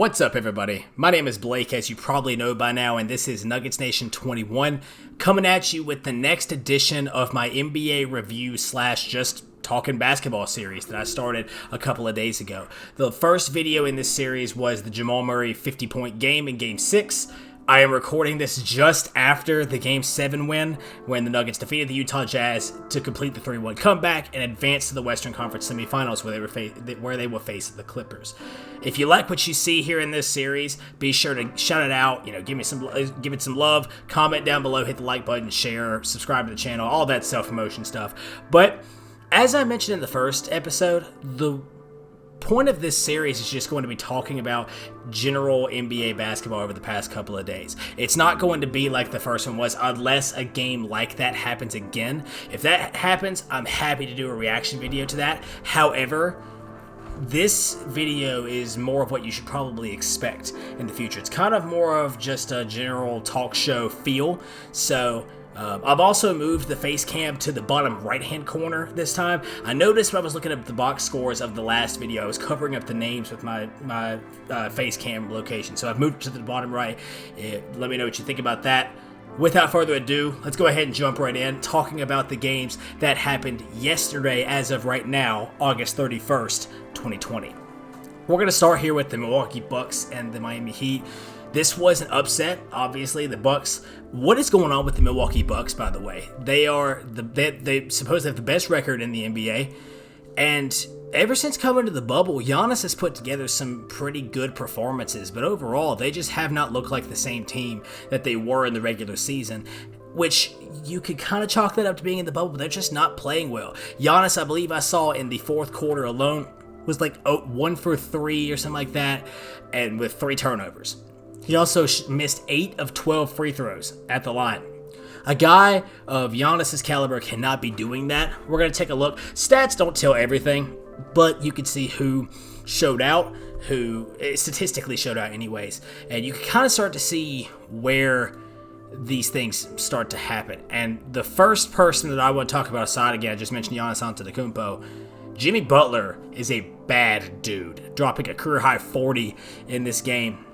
What's up, everybody? My name is Blake, as you probably know by now, and this is Nuggets Nation 21, coming at you with the next edition of my NBA review / just talking basketball series that I started a couple of days ago. The first video in this series was the Jamal Murray 50-point game in Game 6. I am recording this just after the Game 7 win, when the Nuggets defeated the Utah Jazz to complete the 3-1 comeback and advance to the Western Conference semifinals where they will face the Clippers. If you like what you see here in this series, be sure to shout it out, give it some love, comment down below, hit the like button, share, subscribe to the channel, all that self-promotion stuff. But as I mentioned in the first episode, the point of this series is just going to be talking about general NBA basketball over the past couple of days. It's not going to be like the first one was, unless a game like that happens again. If that happens, I'm happy to do a reaction video to that. However, this video is more of what you should probably expect in the future. It's kind of more of just a general talk show feel. So I've also moved the face cam to the bottom right-hand corner this time. I noticed when I was looking up the box scores of the last video, I was covering up the names with my face cam location. So I've moved to the bottom right. Let me know what you think about that. Without further ado, let's go ahead and jump right in, talking about the games that happened yesterday as of right now, August 31st, 2020. We're going to start here with the Milwaukee Bucks and the Miami Heat. This was an upset, obviously. The Bucks. What is going on with the Milwaukee Bucks, by the way? They supposedly have the best record in the NBA, and ever since coming to the bubble, Giannis has put together some pretty good performances, but overall, they just have not looked like the same team that they were in the regular season, which you could kind of chalk that up to being in the bubble, but they're just not playing well. Giannis, I believe I saw in the fourth quarter alone, was like 1 for 3 or something like that, and with 3 turnovers. He also missed 8 of 12 free throws at the line. A guy of Giannis's caliber cannot be doing that. We're going to take a look. Stats don't tell everything, but you can see who showed out, who statistically showed out anyways. And you can kind of start to see where these things start to happen. And the first person that I want to talk about aside, again, I just mentioned Giannis Antetokounmpo. Jimmy Butler is a bad dude, dropping a career-high 40 in this game.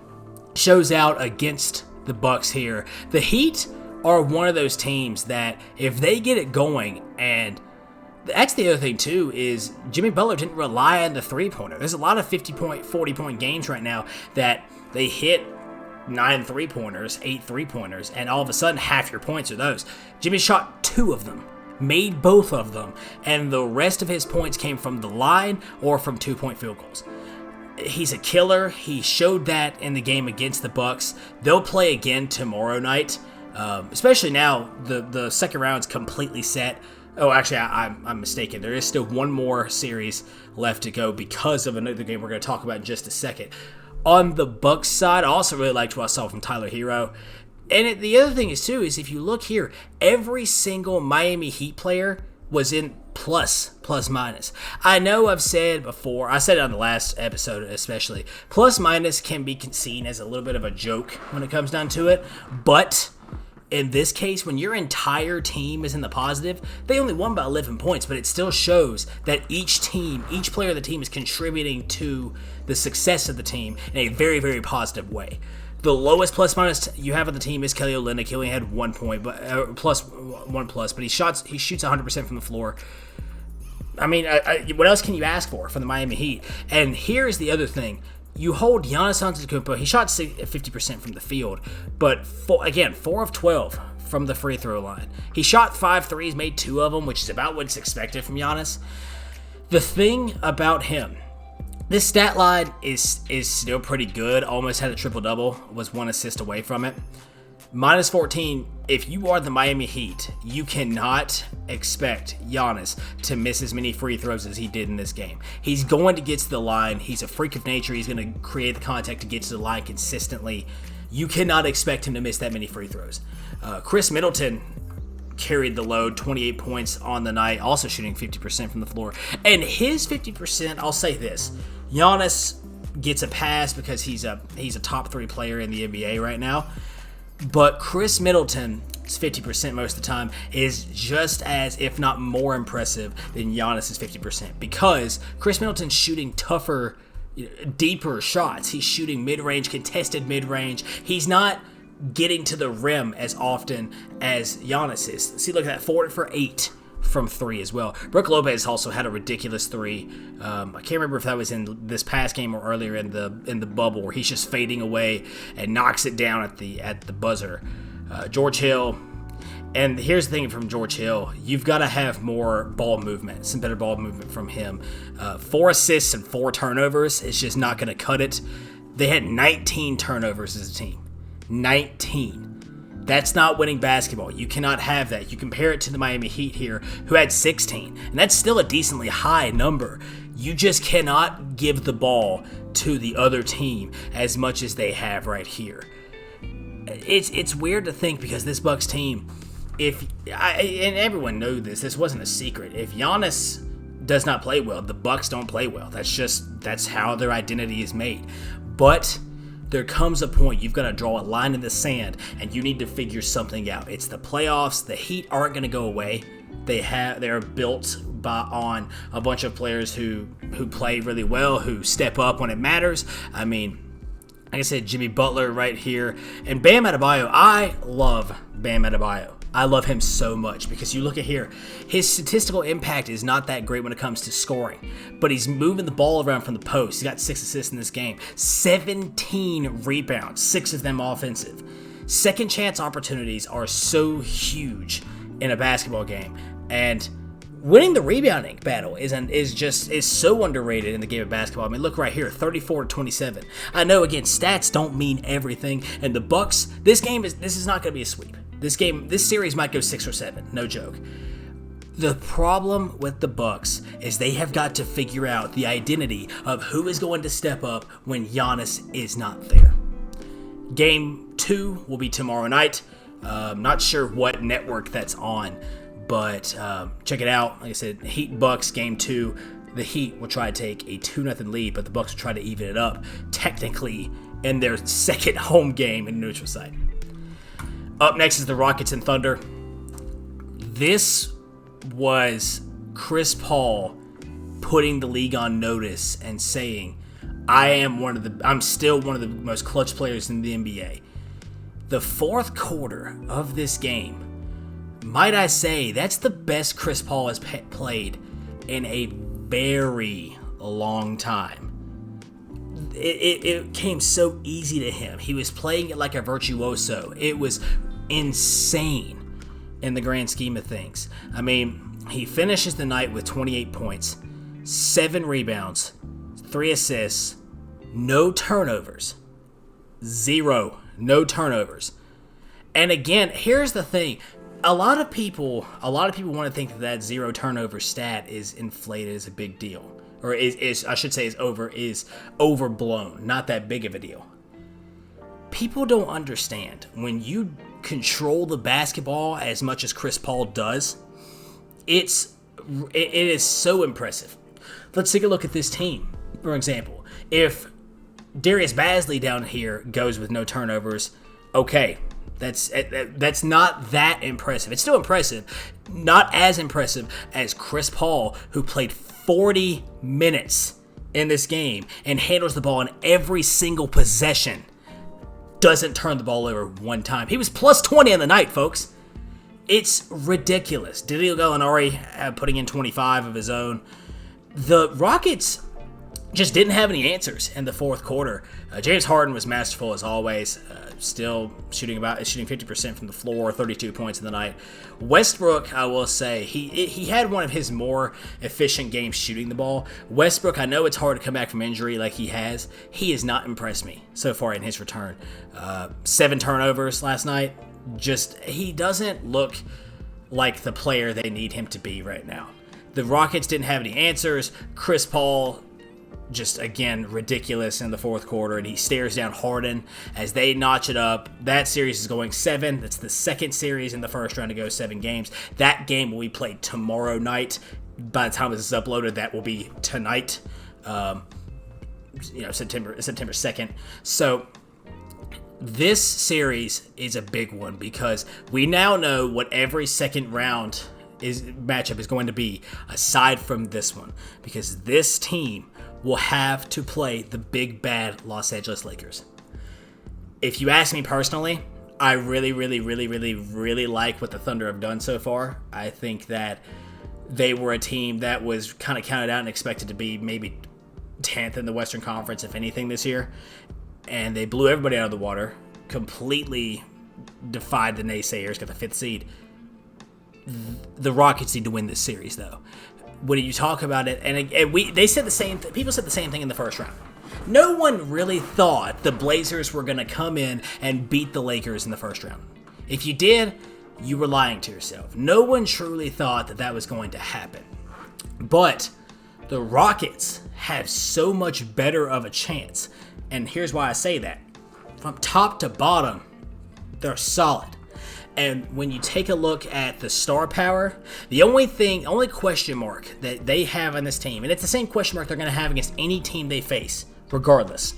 Shows out against the Bucks here. The Heat are one of those teams that if they get it going, and that's the other thing too, is Jimmy Butler didn't rely on the three-pointer. There's a lot of 50-point, 40-point games right now that they hit 9 three-pointers, 8 three-pointers, and all of a sudden half your points are those. Jimmy shot 2 of them, made both of them, and the rest of his points came from the line or from 2-point field goals. He's a killer. He showed that in the game against the Bucks. They'll play again tomorrow night, especially now the second round's completely set. Oh, actually, I'm mistaken. There is still one more series left to go because of another game we're going to talk about in just a second. On the Bucks side, I also really liked what I saw from Tyler Hero. And the other thing is, too, is if you look here, every single Miami Heat player was in plus minus. I know I've said before, I said it on the last episode especially, plus minus can be seen as a little bit of a joke when it comes down to it, but in this case, when your entire team is in the positive, they only won by 11 points, but it still shows that each player of the team is contributing to the success of the team in a very, very positive way. The lowest plus-minus you have on the team is Kelly Olynyk. He only had 1 point, but but he shoots 100% from the floor. I mean, what else can you ask for from the Miami Heat? And here's the other thing. You hold Giannis Antetokounmpo. He shot 50% from the field, but 4 of 12 from the free throw line. He shot 5 threes, made 2 of them, which is about what's expected from Giannis. The thing about him, this stat line is still pretty good. Almost had a triple-double. Was 1 assist away from it. Minus 14, if you are the Miami Heat, you cannot expect Giannis to miss as many free throws as he did in this game. He's going to get to the line. He's a freak of nature. He's going to create the contact to get to the line consistently. You cannot expect him to miss that many free throws. Chris Middleton carried the load, 28 points on the night, also shooting 50% from the floor. And his 50%, I'll say this, Giannis gets a pass because he's a top 3 player in the NBA right now. But Chris Middleton's 50% most of the time is just as, if not more impressive than Giannis's 50%, because Chris Middleton's shooting tougher deeper shots. He's shooting mid-range, contested mid-range. He's not getting to the rim as often as Giannis is. See, look at that, 4 for 8 from 3 as well. Brook Lopez also had a ridiculous 3. I can't remember if that was in this past game or earlier in the bubble, where he's just fading away and knocks it down at the buzzer. George Hill. And here's the thing from George Hill. You've got to have more ball movement, some better ball movement from him. 4 assists and 4 turnovers is just not going to cut it. They had 19 turnovers as a team. 19. That's not winning basketball. You cannot have that. You compare it to the Miami Heat here, who had 16. And that's still a decently high number. You just cannot give the ball to the other team as much as they have right here. It's weird to think, because this Bucks team, and everyone knew this wasn't a secret. If Giannis does not play well, the Bucks don't play well. That's how their identity is made. But there comes a point you've got to draw a line in the sand, and you need to figure something out. It's the playoffs. The Heat aren't going to go away. They're built on a bunch of players who play really well, who step up when it matters. I mean, like I said, Jimmy Butler right here. And Bam Adebayo, I love Bam Adebayo. I love him so much, because you look at here, his statistical impact is not that great when it comes to scoring, but he's moving the ball around from the post. He's got 6 assists in this game, 17 rebounds, 6 of them offensive. Second chance opportunities are so huge in a basketball game, and winning the rebounding battle is so underrated in the game of basketball. I mean, look right here, 34-27. I know, again, stats don't mean everything, and the Bucks, this is not going to be a sweep. This series might go 6 or 7, no joke. The problem with the Bucks is they have got to figure out the identity of who is going to step up when Giannis is not there. Game 2 will be tomorrow night. Not sure what network that's on, but check it out. Like I said, HeatBucks Game 2. The Heat will try to take a 2-0 lead, but the Bucks will try to even it up, technically, in their second home game in neutral site. Up next is the Rockets and Thunder. This was Chris Paul putting the league on notice and saying, I'm still one of the most clutch players in the NBA. The fourth quarter of this game, might I say, that's the best Chris Paul has played in a very long time. It came so easy to him. He was playing it like a virtuoso. It was insane in the grand scheme of things. I mean, he finishes the night with 28 points, 7 rebounds, 3 assists, no turnovers. 0. No turnovers. And again, here's the thing. A lot of people want to think that 0 turnover stat is inflated as a big deal. Or is overblown, not that big of a deal. People don't understand, when you control the basketball as much as Chris Paul does, it is so impressive. Let's take a look at this team, for example. If Darius Bazley down here goes with no turnovers, okay, that's not that impressive. It's still impressive, not as impressive as Chris Paul, who played 40 minutes in this game and handles the ball in every single possession. Doesn't turn the ball over one time. He was plus 20 on the night, folks. It's ridiculous. Danilo Gallinari putting in 25 of his own. The Rockets just didn't have any answers in the fourth quarter. James Harden was masterful as always, still shooting 50% from the floor, 32 points in the night. Westbrook, I will say, he had one of his more efficient games shooting the ball. Westbrook, I know it's hard to come back from injury like he has. He has not impressed me so far in his return. 7 turnovers last night. He doesn't look like the player they need him to be right now. The Rockets didn't have any answers. Chris Paul, just again ridiculous in the fourth quarter, and he stares down Harden as they notch it up. That series is going 7. That's the second series in the first round to go 7 games. That game will be played tomorrow night. By the time this is uploaded, that will be tonight, September 2nd. So this series is a big one, because we now know what every second round matchup is going to be aside from this one, because this team will have to play the big bad Los Angeles Lakers. If you ask me personally, I really like what the Thunder have done so far. I think that they were a team that was kind of counted out and expected to be maybe 10th in the Western Conference, if anything, this year. And they blew everybody out of the water, completely defied the naysayers, got the 5th seed. The Rockets need to win this series, though. When you talk about it, and they said the same. People said the same thing in the first round. No one really thought the Blazers were going to come in and beat the Lakers in the first round. If you did, you were lying to yourself. No one truly thought that that was going to happen. But the Rockets have so much better of a chance. And here's why I say that. From top to bottom, they're solid. And when you take a look at the star power, the only question mark that they have on this team, and it's the same question mark they're going to have against any team they face, regardless,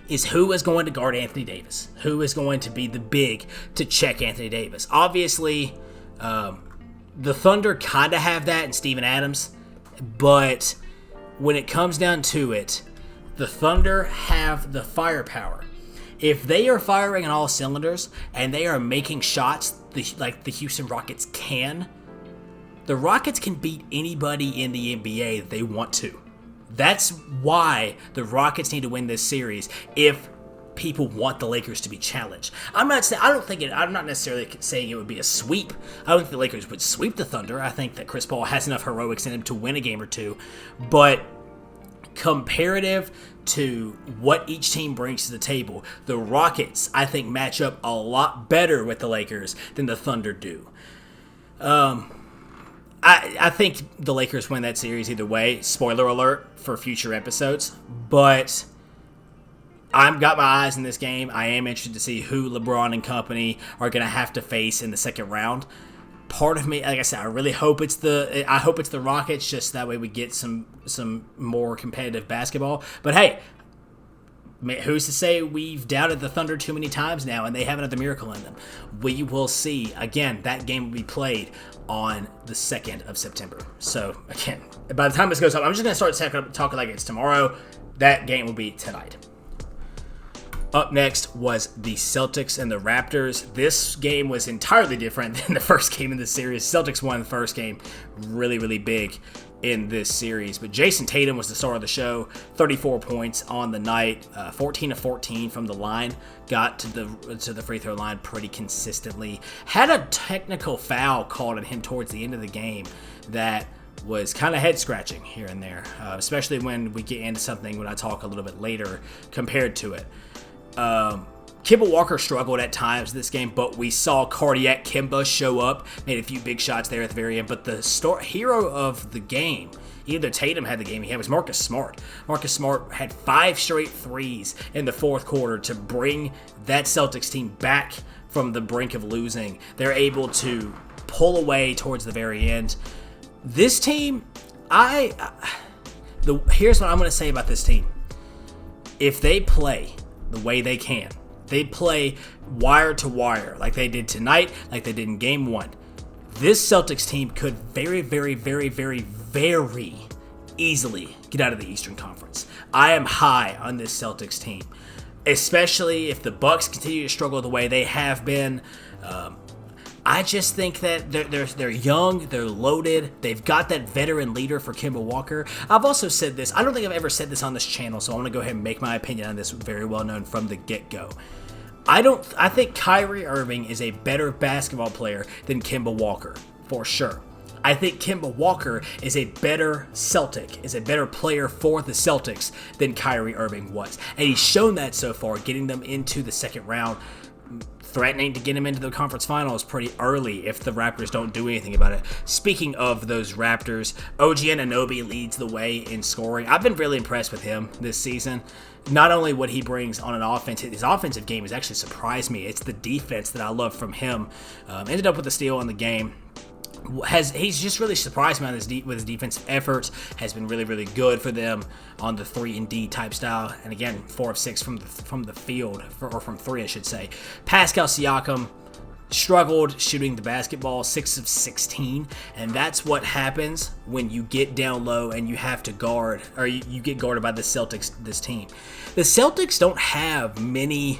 is who is going to guard Anthony Davis? Who is going to be the big to check Anthony Davis? Obviously, the Thunder kind of have that in Steven Adams, but when it comes down to it, the Thunder have the firepower. If they are firing on all cylinders and they are making shots like the Houston Rockets can, the Rockets can beat anybody in the NBA that they want to. That's why the Rockets need to win this series if people want the Lakers to be challenged. I'm not necessarily saying it would be a sweep. I don't think the Lakers would sweep the Thunder. I think that Chris Paul has enough heroics in him to win a game or two, but comparative to what each team brings to the table, the Rockets, I think, match up a lot better with the Lakers than the Thunder do. I think the Lakers win that series either way. Spoiler alert for future episodes. But I've got my eyes in this game. I am interested to see who LeBron and company are going to have to face in the second round. Part of me, like I said, I really hope it's the Rockets, just that way we get some more competitive basketball. But hey, who's to say we've doubted the Thunder too many times now and they have another miracle in them? We will see. Again, that game will be played on the 2nd of September. So again, by the time this goes up, I'm just going to start talking like it's tomorrow. That game will be tonight. Up next was the Celtics and the Raptors. This game was entirely different than the first game in the series. Celtics won the first game really big in this series. But Jason Tatum was the star of the show. 34 points on the night, 14 of 14 from the line. Got to the free throw line pretty consistently. Had a technical foul called on him towards the end of the game that was kind of head-scratching here and there, especially when we get into something when I talk a little bit later compared to it. Kemba Walker struggled at times this game, but we saw Cardiac Kemba show up, made a few big shots there at the very end. But the hero of the game, either Tatum had the game he had, was Marcus Smart. Marcus Smart had 5 straight threes in the fourth quarter to bring that Celtics team back from the brink of losing. They're able to pull away towards the very end. This team, here's what I'm going to say about this team. If they play the way they can, they play wire to wire like they did tonight, like they did in game 1, this Celtics team could very easily get out of the Eastern Conference. I am high on this Celtics team, especially if the Bucks continue to struggle the way they have been. I just think that they're young, they're loaded, they've got that veteran leader for Kemba Walker. I've also said this, I don't think I've ever said this on this channel, so I want to go ahead and make my opinion on this very well known from the get-go. I think Kyrie Irving is a better basketball player than Kemba Walker, for sure. I think Kemba Walker is a better Celtic, is a better player for the Celtics than Kyrie Irving was. And he's shown that so far, getting them into the second round, threatening to get him into the conference finals pretty early if the Raptors don't do anything about it. Speaking of those Raptors, OG Anunoby leads the way in scoring. I've been really impressed with him this season. Not only what he brings on an offense, his offensive game has actually surprised me. It's the defense that I love from him. Ended up with a steal in the game. He's just really surprised me with his defensive efforts. Has been really good for them on the 3-and-D type style. And again, 4 of 6 from the field, or from 3, I should say. Pascal Siakam, struggled shooting the basketball, 6 of 16, and that's what happens when you get down low and you have to guard, or you get guarded by the Celtics, this team. The Celtics don't have many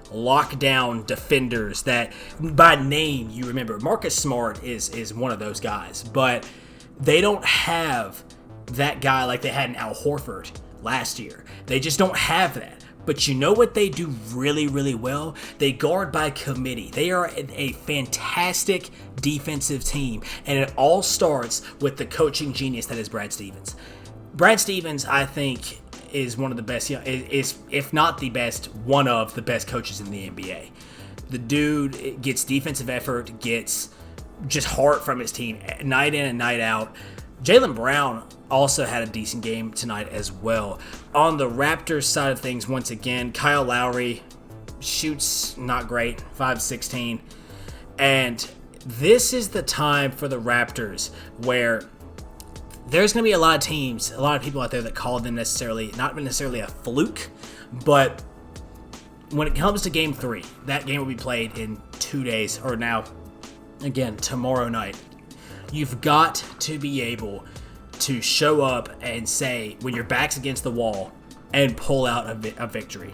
lockdown defenders that by name you remember. Marcus Smart is one of those guys, but they don't have that guy like they had in Al Horford last year. They just don't have that. But you know what they do really, really well? They guard by committee. They are a fantastic defensive team, and it all starts with the coaching genius that is Brad Stevens. Brad Stevens, I think, is one of the best, is if not the best, one of the best coaches in the NBA. The dude gets defensive effort, gets just heart from his team night in and night out. Jaylen Brown also had a decent game tonight as well. On the Raptors side of things, once again, Kyle Lowry shoots not great, 5-16. And this is the time for the Raptors where there's going to be a lot of teams, a lot of people out there that call them not necessarily a fluke, but when it comes to Game 3, that game will be played in 2 days, or now, again, tomorrow night. You've got to be able to show up and say, when your back's against the wall, and pull out a victory.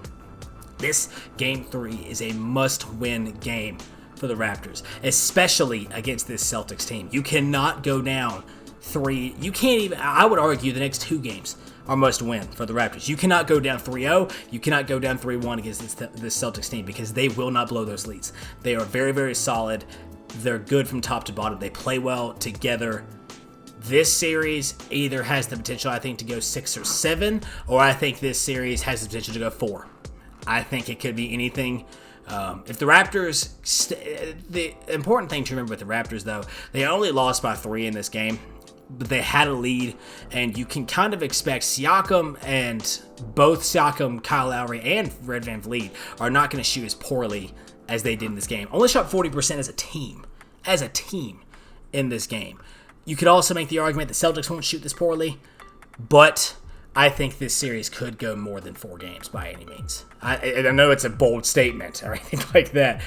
This Game 3 is a must-win game for the Raptors, especially against this Celtics team. You cannot go down 3. You can't even, I would argue the next 2 games are must-win for the Raptors. You cannot go down 3-0. You cannot go down 3-1 against this Celtics team because they will not blow those leads. They are very, very solid. They're good from top to bottom. They play well together. This series either has the potential, I think, to go 6 or 7, or I think this series has the potential to go 4. I think it could be anything. If the Raptors, the important thing to remember with the Raptors, though, they only lost by 3 in this game, but they had a lead, and you can kind of expect Siakam and both Siakam, Kyle Lowry, and Red Van Vliet are not going to shoot as poorly as they did in this game. Only shot 40% as a team in this game. You could also make the argument the Celtics won't shoot this poorly, but I think this series could go more than 4 games by any means. I know it's a bold statement or anything like that.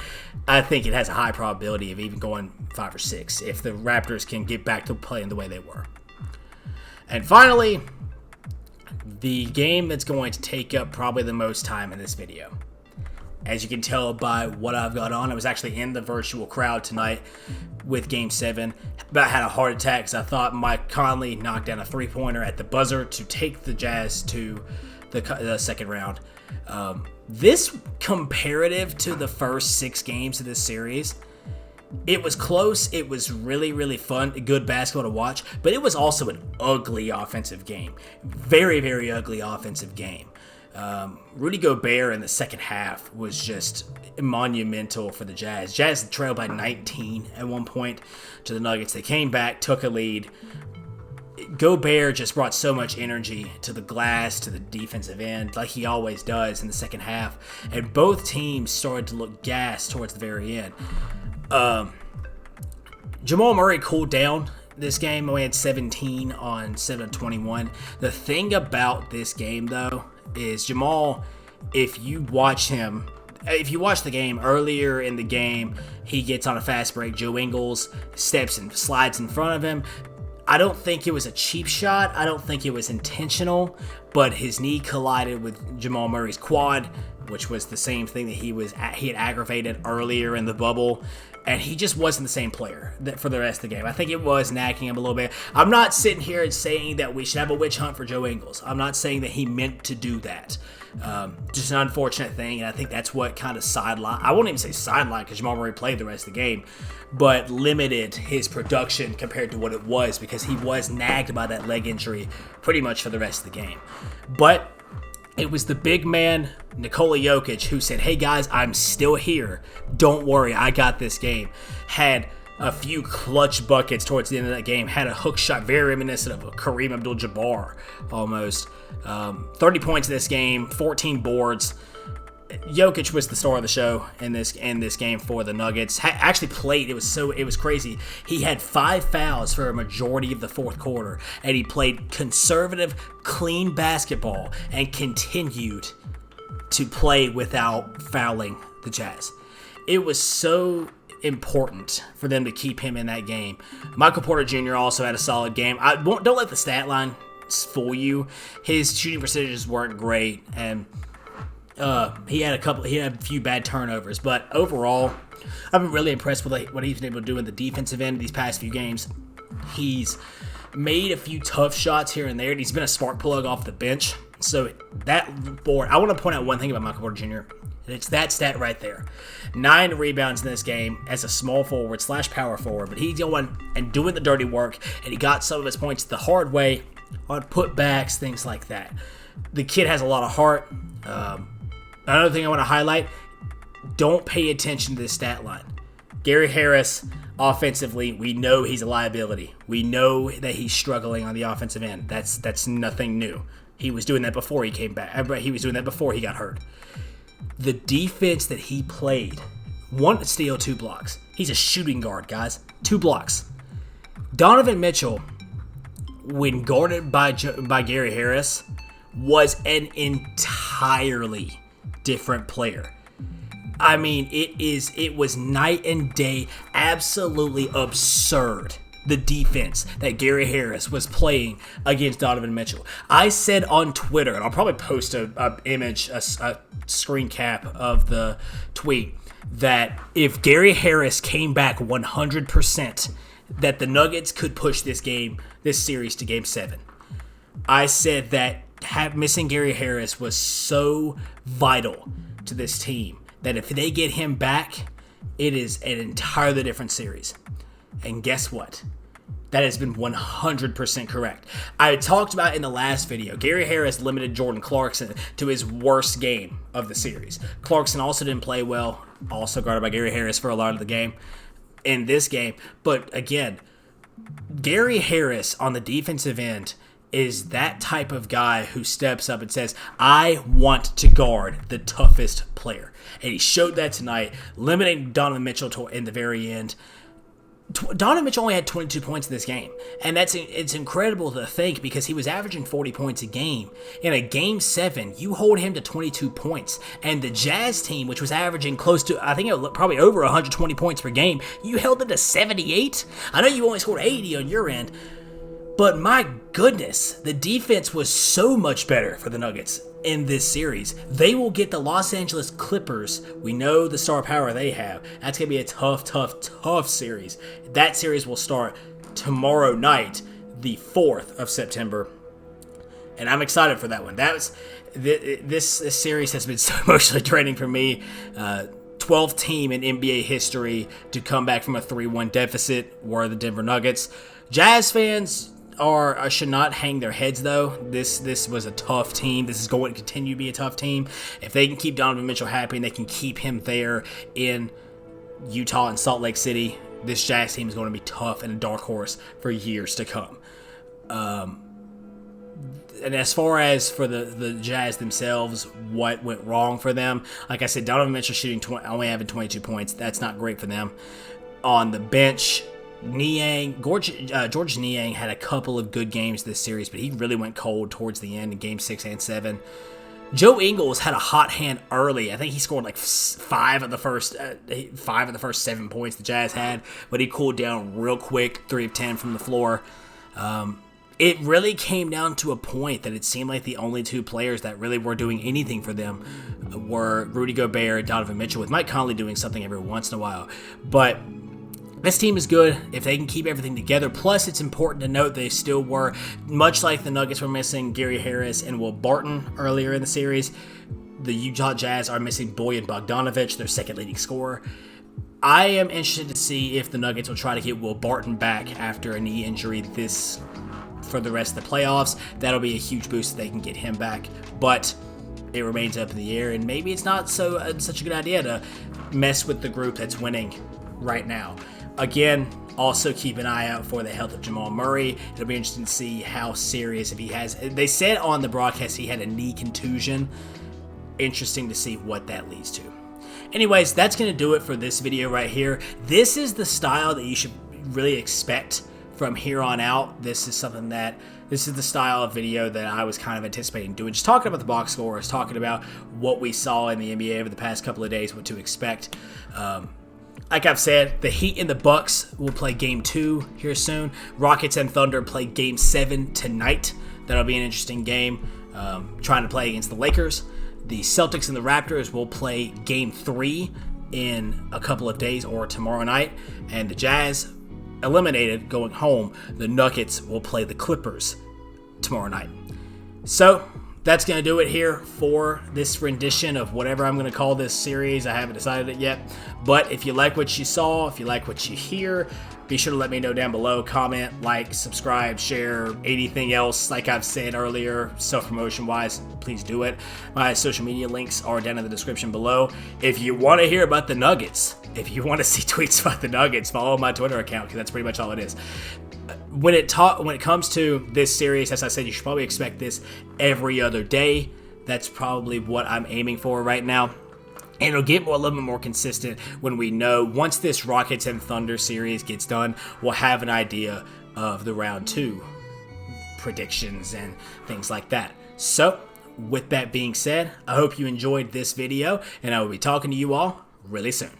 I think it has a high probability of even going 5 or 6 if the Raptors can get back to playing the way they were. And finally, the game that's going to take up probably the most time in this video. As you can tell by what I've got on, I was actually in the virtual crowd tonight with Game 7. About had a heart attack because I thought Mike Conley knocked down a 3-pointer at the buzzer to take the Jazz to the second round. This, comparative to the first 6 games of this series, it was close. It was really, really fun, good basketball to watch, but it was also an ugly offensive game. Very, very ugly offensive game. Rudy Gobert in the second half was just monumental for the Jazz. Jazz trailed by 19 at one point to the Nuggets. They came back, took a lead. Gobert just brought so much energy to the glass, to the defensive end, like he always does in the second half. And both teams started to look gassed towards the very end. Jamal Murray cooled down this game. Only had 17 on 7 of 21. The thing about this game, though, is Jamal, if you watch the game earlier in the game, he gets on a fast break. Joe Ingles steps and slides in front of him. I don't think it was a cheap shot. I don't think it was intentional, but his knee collided with Jamal Murray's quad, which was the same thing that he had aggravated earlier in the bubble, and he just wasn't the same player for the rest of the game. I think it was nagging him a little bit. I'm not sitting here and saying that we should have a witch hunt for Joe Ingles. I'm not saying that he meant to do that. Just an unfortunate thing, and I think that's what kind of sidelined. I won't even say sidelined because Jamal Murray played the rest of the game, but limited his production compared to what it was because he was nagged by that leg injury pretty much for the rest of the game. But it was the big man, Nikola Jokic, who said, "Hey guys, I'm still here. Don't worry, I got this game." Had a few clutch buckets towards the end of that game. Had a hook shot very reminiscent of a Kareem Abdul-Jabbar almost. 30 points in this game, 14 boards. Jokic was the star of the show in this game for the Nuggets. Actually played. It was crazy. He had 5 fouls for a majority of the fourth quarter, and he played conservative, clean basketball and continued to play without fouling the Jazz. It was so important for them to keep him in that game. Michael Porter Jr. also had a solid game. Don't let the stat line fool you. His shooting percentages weren't great, and he had a few bad turnovers. But overall, I've been really impressed with what he's been able to do in the defensive end these past few games. He's made a few tough shots here and there, and he's been a spark plug off the bench. So that board, I want to point out one thing about Michael Porter Jr. It's that stat right there. 9 rebounds in this game as a small forward / power forward, but he's going and doing the dirty work, and he got some of his points the hard way on putbacks, things like that. The kid has a lot of heart. Another thing I want to highlight, don't pay attention to this stat line. Gary Harris, offensively, we know he's a liability. We know that he's struggling on the offensive end. That's nothing new. He was doing that before he came back. He was doing that before he got hurt. The defense that he played, 1 steal, 2 blocks. He's a shooting guard, guys. 2 blocks. Donovan Mitchell, when guarded by Gary Harris, was an entirely different player. I mean, it was night and day, absolutely absurd, the defense that Gary Harris was playing against Donovan Mitchell. I said on Twitter, and I'll probably post a image, a screen cap of the tweet, that if Gary Harris came back 100%, that the Nuggets could push this series to Game 7. I said that missing Gary Harris was so vital to this team that if they get him back, it is an entirely different series. And guess what? That has been 100% correct. I talked about in the last video, Gary Harris limited Jordan Clarkson to his worst game of the series. Clarkson also didn't play well, also guarded by Gary Harris for a lot of the game in this game. But again, Gary Harris on the defensive end is that type of guy who steps up and says, I want to guard the toughest player. And he showed that tonight, limiting Donovan Mitchell in the very end. Donovan Mitchell only had 22 points in this game, and it's incredible to think because he was averaging 40 points a game. In a Game 7, you hold him to 22 points, and the Jazz team, which was averaging close to, I think it was probably over 120 points per game, you held it to 78? I know you only scored 80 on your end, but my goodness, the defense was so much better for the Nuggets in this series. They will get the Los Angeles Clippers. We know the star power they have. That's going to be a tough series. That series will start tomorrow night, the 4th of September. And I'm excited for that one. This series has been so emotionally draining for me. 12th team in NBA history to come back from a 3-1 deficit were the Denver Nuggets. Jazz fans should not hang their heads, though. This was a tough team. This is going to continue to be a tough team. If they can keep Donovan Mitchell happy and they can keep him there in Utah and Salt Lake City, this Jazz team is going to be tough and a dark horse for years to come. And as far as for the Jazz themselves, what went wrong for them, like I said, Donovan Mitchell only having 22 points. That's not great for them. On the bench, George Niang had a couple of good games this series, but he really went cold towards the end in Game 6 and 7. Joe Ingles had a hot hand early. I think he scored like 5 of the first 7 points the Jazz had, but he cooled down real quick, 3 of 10 from the floor. It really came down to a point that it seemed like the only 2 players that really were doing anything for them were Rudy Gobert and Donovan Mitchell, with Mike Conley doing something every once in a while. But this team is good if they can keep everything together. Plus, it's important to note they still were, much like the Nuggets were missing Gary Harris and Will Barton earlier in the series, the Utah Jazz are missing Bojan Bogdanovic, their second leading scorer. I am interested to see if the Nuggets will try to get Will Barton back after a knee injury for the rest of the playoffs. That'll be a huge boost if they can get him back. But it remains up in the air, and maybe it's not such a good idea to mess with the group that's winning right now. Again, also keep an eye out for the health of Jamal Murray. It'll be interesting to see how serious, if he has. They said on the broadcast he had a knee contusion. Interesting to see what that leads to. Anyways, that's going to do it for this video right here. This is the style that you should really expect from here on out. This is the style of video that I was kind of anticipating doing. Just talking about the box scores, talking about what we saw in the NBA over the past couple of days, what to expect. like I've said, the Heat and the Bucks will play Game 2 here soon. Rockets and Thunder play Game 7 tonight. That'll be an interesting game, trying to play against the Lakers. The Celtics and the Raptors will play Game 3 in a couple of days or tomorrow night. And the Jazz, eliminated, going home. The Nuggets will play the Clippers tomorrow night. So that's going to do it here for this rendition of whatever I'm going to call this series. I haven't decided it yet. But if you like what you saw, if you like what you hear, be sure to let me know down below. Comment, like, subscribe, share, anything else. Like I've said earlier, self-promotion wise, please do it. My social media links are down in the description below. If you want to hear about the Nuggets, if you want to see tweets about the Nuggets, follow my Twitter account, because that's pretty much all it is. When it comes to this series, as I said, you should probably expect this every other day. That's probably what I'm aiming for right now. And it'll get a little bit more consistent when we know, once this Rockets and Thunder series gets done, we'll have an idea of the round 2 predictions and things like that. So, with that being said, I hope you enjoyed this video, and I will be talking to you all really soon.